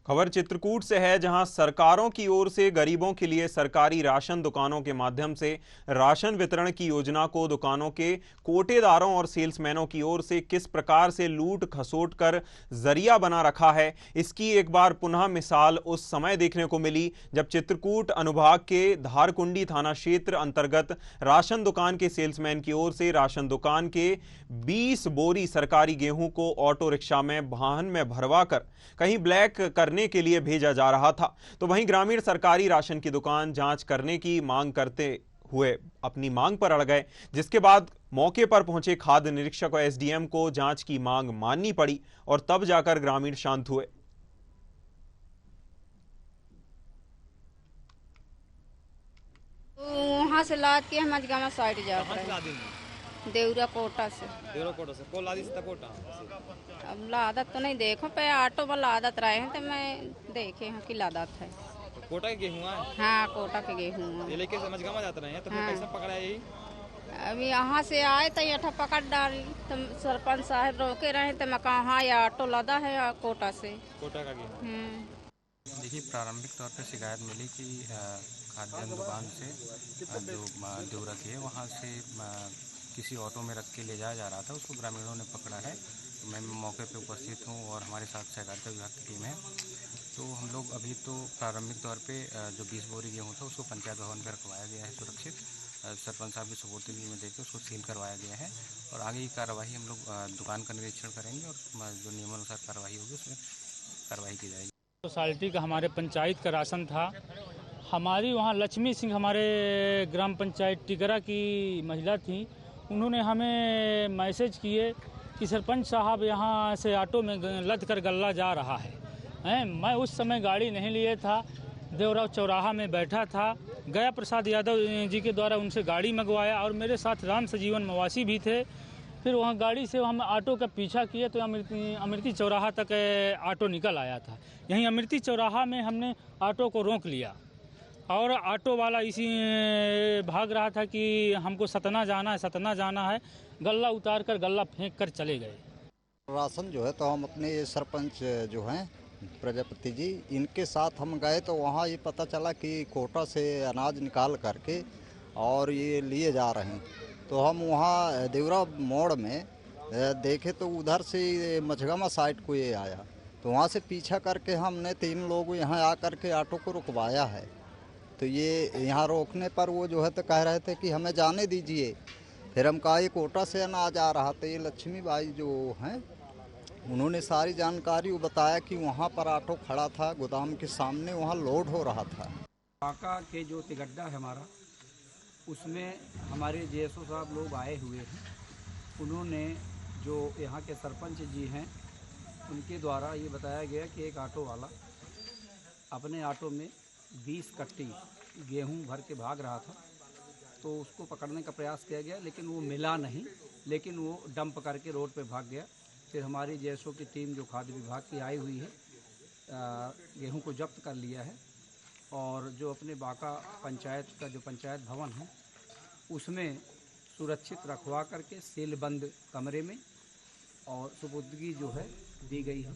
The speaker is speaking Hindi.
खबर चित्रकूट से है, जहां सरकारों की ओर से गरीबों के लिए सरकारी राशन दुकानों के माध्यम से राशन वितरण की योजना को दुकानों के कोटेदारों और सेल्समैनों की ओर से किस प्रकार से लूट खसोट कर जरिया बना रखा है, इसकी एक बार पुनः मिसाल उस समय देखने को मिली जब चित्रकूट अनुभाग के धारकुंडी थाना क्षेत्र अंतर्गत राशन दुकान के सेल्समैन की ओर से राशन दुकान के 20 बोरी सरकारी गेहूं को ऑटो रिक्शा में वाहन में भरवा कर कहीं ब्लैक करने के लिए भेजा जा रहा था। तो वहीं ग्रामीण सरकारी राशन की दुकान जांच करने की मांग करते हुए अपनी मांग पर अड़ गए, जिसके बाद मौके पर पहुंचे खाद्य निरीक्षक और एसडीएम को जांच की मांग माननी पड़ी और तब जाकर ग्रामीण शांत हुए। वहाँ से लाद के हम अजगामा साइड जा देवरा कोटा से। को लादी से कोटा। अब लादत तो नहीं देखो पे ऑटो में लादत रहे हैं तो मैं देखे हैं कि लादत है। तो कोटा के गेहूं है? हाँ कोटा के गेहूं ये लेके समझगामा जाते रहे हैं तो फिर हाँ। कैसे पकड़ा यही? अभी यहाँ से आए तो यठा पकड़ डाली तो सरपंच साहब रोके रहे तो मैं कहा ये ऑटो लादा है कोटा से। कोटा का गेहूं। देखिए, प्रारंभिक तौर पर शिकायत मिली कि खाद्यान्न दुकान से जो देवरा की है वहाँ से किसी ऑटो में रख के ले जाया जा रहा था, उसको ग्रामीणों ने पकड़ा है। तो मैं मौके पे उपस्थित हूँ और हमारे साथ सहकारिता विभाग की टीम है। तो हम लोग अभी तो प्रारंभिक तौर पे जो 20 बोरी गेहूँ था उसको पंचायत भवन में रखवाया गया है सुरक्षित। सरपंच साहब की सपोर्टिंग में देकर उसको सील करवाया गया है और आगे की कार्रवाई हम लोग दुकान का निरीक्षण करेंगे और जो नियमानुसार कार्रवाई होगी उसमें कार्रवाई की जाएगी। सोसाइटी का हमारे पंचायत का राशन था। हमारी वहाँ लक्ष्मी सिंह हमारे ग्राम पंचायत टिकरा की महिला थी, उन्होंने हमें मैसेज किए कि सरपंच साहब यहाँ से ऑटो में लद कर गल्ला जा रहा है। मैं उस समय गाड़ी नहीं लिए था, देवरा चौराहा में बैठा था। गया प्रसाद यादव जी के द्वारा उनसे गाड़ी मंगवाया और मेरे साथ राम सजीवन मवासी भी थे। फिर वहाँ गाड़ी से हम ऑटो का पीछा किए तो अमृति चौराहा तक ऑटो निकल आया था। यहीं अमृति चौराहा में हमने ऑटो को रोक लिया और ऑटो वाला इसी भाग रहा था कि हमको सतना जाना है। गल्ला उतार कर गल्ला फेंक कर चले गए। राशन जो है तो हम अपने सरपंच जो हैं प्रजापति जी, इनके साथ हम गए तो वहाँ ये पता चला कि कोटा से अनाज निकाल करके और ये लिए जा रहे हैं। तो हम वहाँ देवरा मोड़ में देखे तो उधर से मझगामा साइड को ये आया, तो वहाँ से पीछा करके हमने 3 लोग यहाँ आकर के ऑटो को रुकवाया है। तो ये यहाँ रोकने पर वो जो है तो कह रहे थे कि हमें जाने दीजिए। फिर हम कहा ये कोटा से अनाज आ रहा था। ये लक्ष्मी बाई जो हैं उन्होंने सारी जानकारी बताया कि वहाँ पर ऑटो खड़ा था गोदाम के सामने, वहाँ लोड हो रहा था। काका के जो तिगड्डा है हमारा, उसमें हमारे जेएसओ साहब लोग आए हुए हैं। उन्होंने जो यहाँ के सरपंच जी हैं उनके द्वारा ये बताया गया कि एक ऑटो वाला अपने ऑटो में 20 कट्टी गेहूं भर के भाग रहा था। तो उसको पकड़ने का प्रयास किया गया लेकिन वो मिला नहीं, लेकिन वो डंप करके रोड पे भाग गया। फिर हमारी जेएसओ की टीम जो खाद्य विभाग की आई हुई है, गेहूं को जब्त कर लिया है और जो अपने बाका पंचायत का जो पंचायत भवन है उसमें सुरक्षित रखवा करके सील बंद कमरे में और सुपुर्दगी जो है दी गई है।